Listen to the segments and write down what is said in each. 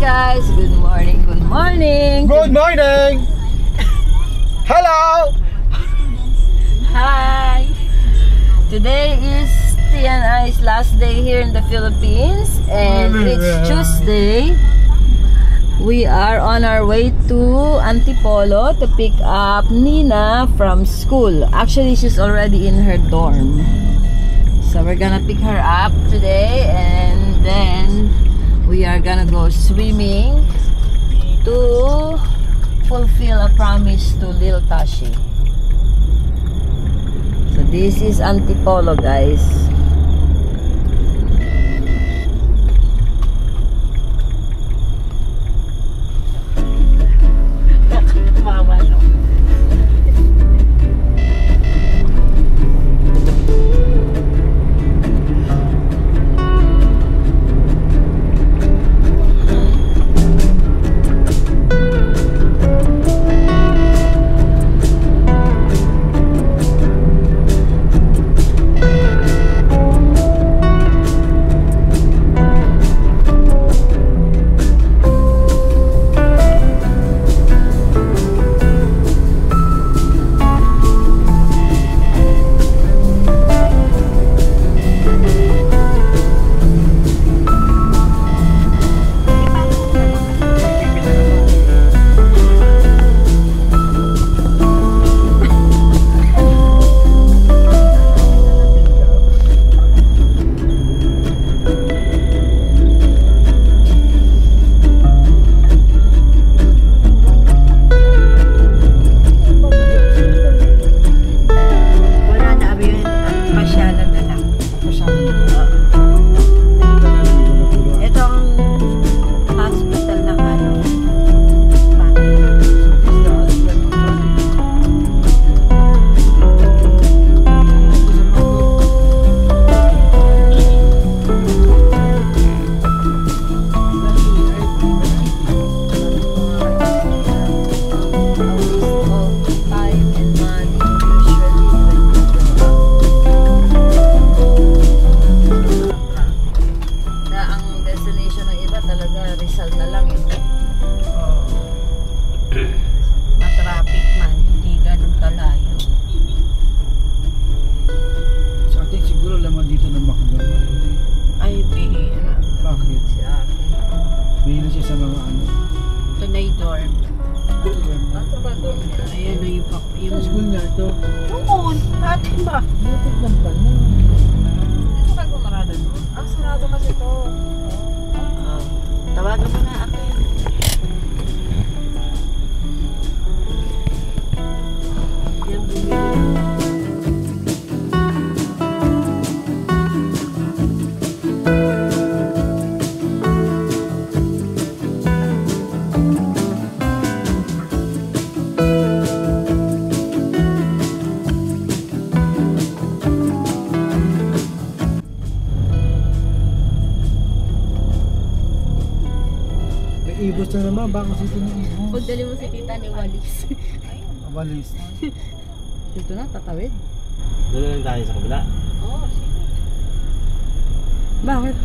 guys, good morning, good morning. Good morning. Hello. Hi. Today is T and I's last day here in the Philippines, and it's Tuesday. We are on our way to Antipolo to pick up Nina from school. Actually, she's already in her dorm. So we're gonna pick her up today, and then we are gonna go swimming to fulfill a promise to Lil Tashi. So this is Antipolo, guys. Ibos na naman, baka sito ng ibos. Pagdali mo si tita ni Walis. Walis. Dito na, tatawid. Doon lang tayo sa kabila. Oo, sige. Bakit?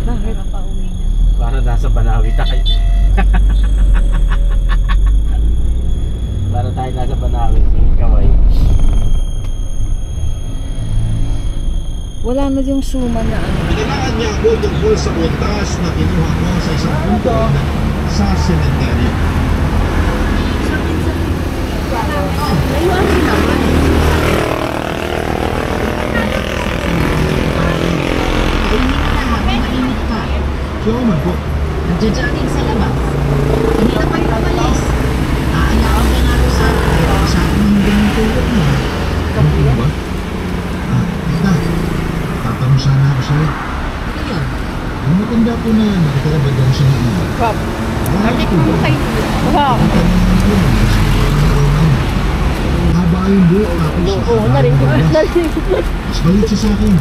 Bakit? Para pa uwi na. Para nasa Banawi tayo. Para tayo nasa Banawi. Sige, kaway. Wala na yung suman na ano. Pinilaan niya ako tungkol sa butas na kinuha ko sa isang punto sa sementeryo. Layuan si naman. Mainit ka. Siya man po. Nagja-jogging sa labas. Hindi na kayo umalis. Aayaw ka nga rin sa akin. Sa akin ang ganyan tulog niya. Ano po ba? Teka. Tatanong sana ako sa'yo. Ano yun? Ang matanda po na nakatira ba doon siya ng iba? Balik mo kayo. Wow. Haba yung buhok tapos Oo, narinig ko. mas balit siya sa akin.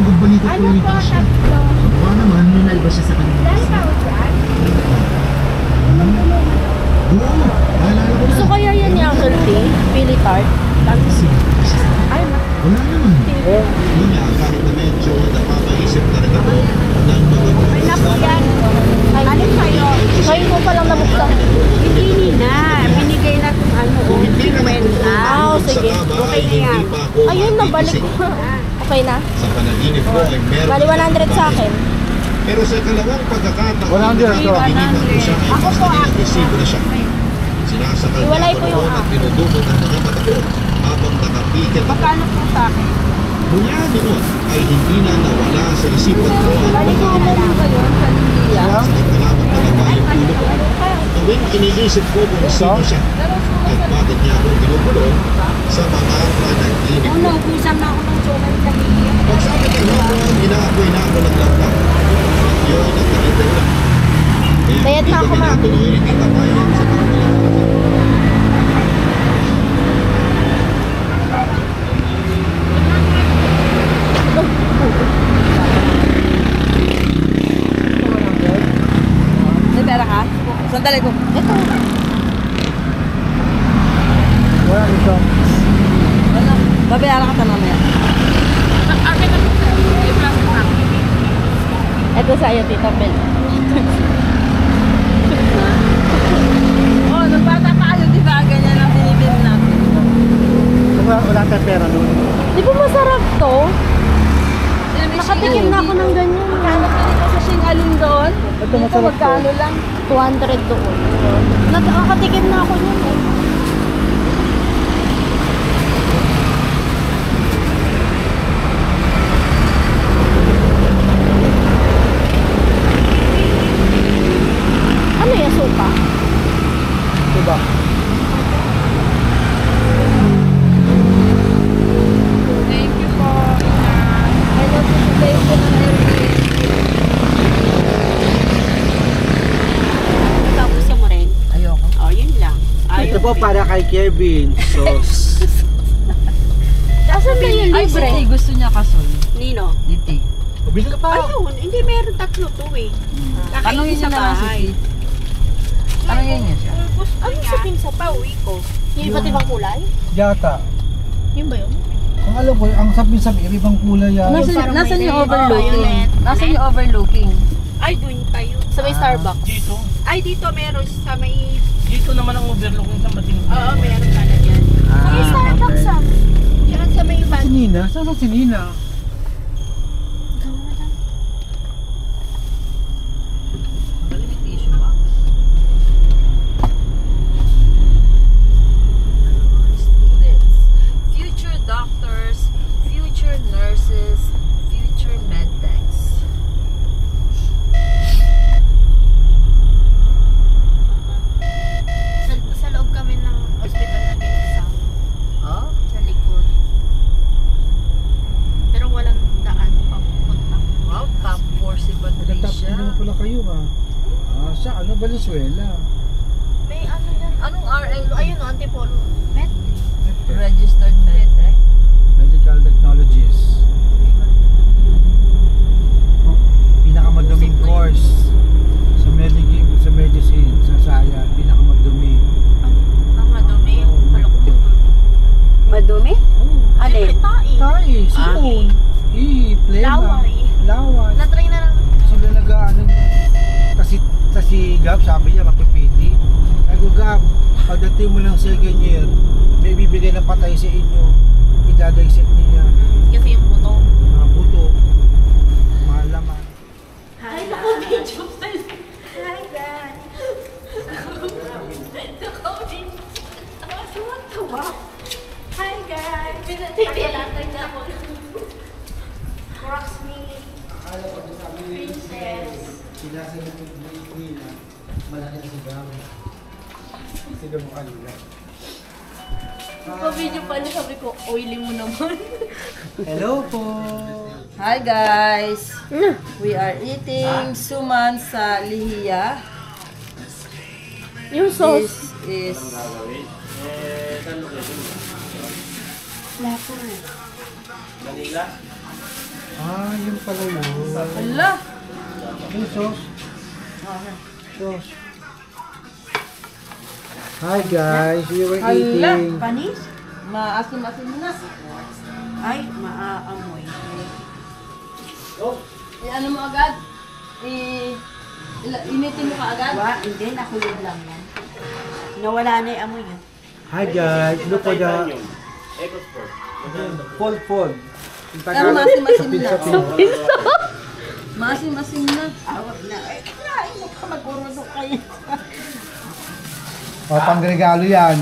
Gagbalikat ko yung ito siya. Pagpa naman, Nunal ba siya sa kanila? oo, naalala ko Gusto na. kaya yan ni Uncle T? Pili tart? Ay, Wala naman. Yun nga, kahit na medyo napapaisip talaga ko ng mga naku yan. Alin kayo? Ngayon ko palang nabuksan. Hindi na. Binigay na kung ano. Kung hindi na matulungan sa sige. kama Okay ay na yan. hindi pa ako Ayun, nabalik magigising. ko. Okay na? Sa panaginip ko ay meron Bali 100 sa akin. Pero sa kalawang pagkakataon, 100 to. pininipan ko siya ay mas nag-agresibo na siya. Sinasakal niya Iwalay ako ko yung noon at pinudukot ang mga mata ko habang nakapikit ako. Magkano po sa akin? Mula noon ay hindi na nawala sa isipan ko ang Balik ko mo ba yun sa Lilia? sakit na lamang talaga yung ulo ko. Tuwing iniisip ko kung sino siya at bakit niya ako ginugulo sa mga panaginip ko. Naubusan na ako ng chocolate sa Lilia. Pag sabi ka na ako, inaapoy na ako ng langgam. Yun ang nakita lang. Kaya Bayad hindi na ako, kami ma'am. natuloy ni Tita Bayan sa pagkulang. May pera ka? Sandali ko. Ito. Wala nito. Wala. Babayaran ka pa mamaya. Ito sa'yo, Tita Bel. Oh, nung bata pa kayo, di ba? Ganyan ang binibili natin. Wala tayong pera doon. Di ba masarap to? Nakatikim na ako ng ganyan. Magkano ka dito sa Singaling doon? Ito Dito masarap to. magkano lang? 200 doon. Nakatikim na ako nun. Ano yung supa? Diba? Thank you po. Ay, nagsisipay ko ng Airbnb. Tapos mo rin. Ayoko. Oh, yun lang. Ito po para kay Kevin. Sauce. Asan ba yung Ay, libre? Siti, gusto niya kasoy. Nino. Siti. Bili ka pa. Ayun, hindi meron tatlo to eh. Tanungin niya na lang si Siti. Tanungin niya siya. Ano sa pinsa pa, uwi ko? Yung iba't ibang kulay? Yata. Yun ba yun? Ang alam ko, ang sabi-sabi, ibang kulay yan. parang Nasaan may yung red, overlooking? violet, Nasaan yung overlooking? Ay, dun tayo. Sa may Starbucks. Dito. Ay, dito meron sa may... Dito naman ang overlooking sa mating. Oo, meron pala dyan. May Starbucks ah. Diyan sa may Si Nina? Saan si Nina? Students, future doctors, future nurses, future medtechs. Sa loob kami ng hospital na ginasa. Oh? Sa likod. Pero walang daan papunta. Wow, top 4 si Nagtatap Patricia. naman pala kayo ha. Sa ano, Valenzuela. May ano yan. Anong RN? Ayun o, Antipolo. Met? Registered medtech? Medical Technologies. Pinakamaduming course sa medicine, sa science, pinakamadumi. Ang madumi. Malukot. Madumi? Alin? Siyempre, tae. Tayo, sipon. Plema. Laway. Laway. Na-try na lang. Sila nag-ano kasi sa si Gab, sabi niya mapipiti. Sabi ko, Gab, pagdating mo ng second year, may bibigay na patay sa inyo. Idadissect niya. Kasi yung buto. Mga buto, mga laman. Ay, naku, medyo pala. Hi, guys. Tuwa. Hi, guys. Pinatilatag na ako. Crocs me. Princess. Sila sa nila, malaki na si Gab. Sila mo kanila. Pa-video pala, sabi ko, oily mo naman. Hello po! Hi guys! We are eating suman sa Lihiya. Yung sauce. This is Saan location? Manila? Yung pala yun. Hala! Yung sauce. Sauce. Hi guys, we were Hala. eating. Panis? Maasim-asim na. Ay, maaamoy. I-ano mo agad? Initin mo ka agad? Hindi, nakulog lang yan. Nawala na yung amoy yan. Hi guys, look for the EcoSport. fold. Pero masim-masim na. Sapin. Masim-masim na. Awag na. Kinain mo ka, mag-urunok kayo. O, pangregalo yan.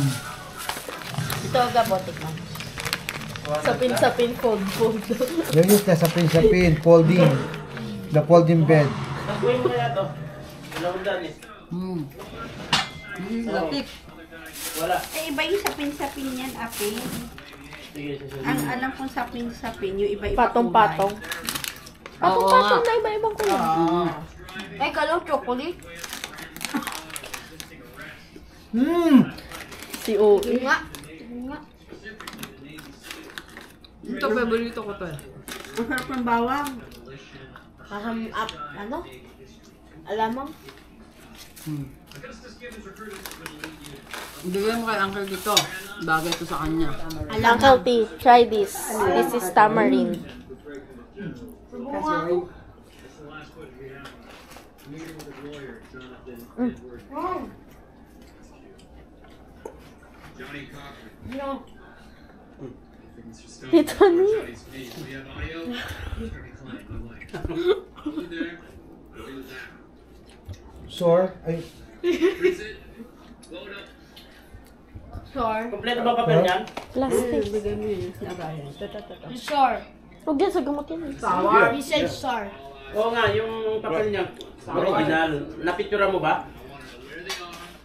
Ito, gabotik lang. Sapin-sapin, fold. Yan yung sapin, folding. The folding bed. Tagpuin mo kaya to. Laundan eh. Lapik. Wala. Eh, iba yung sapin-sapin yan, Ape. Sige, susunod. Ang alam kong sapin-sapin, yung iba-iba Patong-patong. Patong-patong na iba-ibang kulay. Ay, kalaw chocolate. Si O.E. Nga. Ito, paborito ko to eh. Ang sarap ng bawang. Ano? Alamang? Bigay mo kay Uncle dito. Bagay to sa kanya. Uncle T, try this. This is tamarind. Ito ni. Sore. Ay, Kompleto ba papel niyan? Plastic. Sure. Huwag yan, sa gamot yan. He said sure. Oo nga, yung papel niya. Original. Napictura mo ba?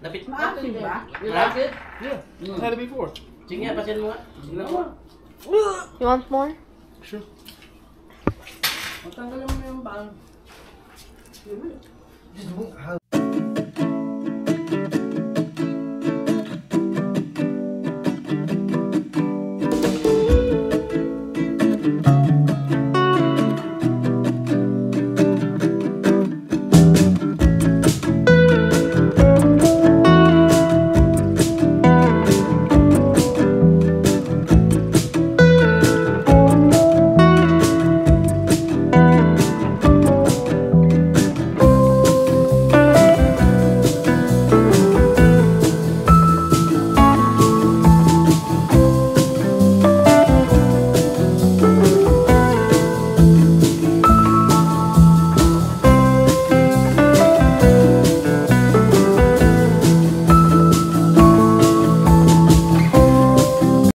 Maasin ba? You like it? Had it before. Sige nga, pasin mo nga. Sige mo. You want more? Tanggalin mo yung bang. how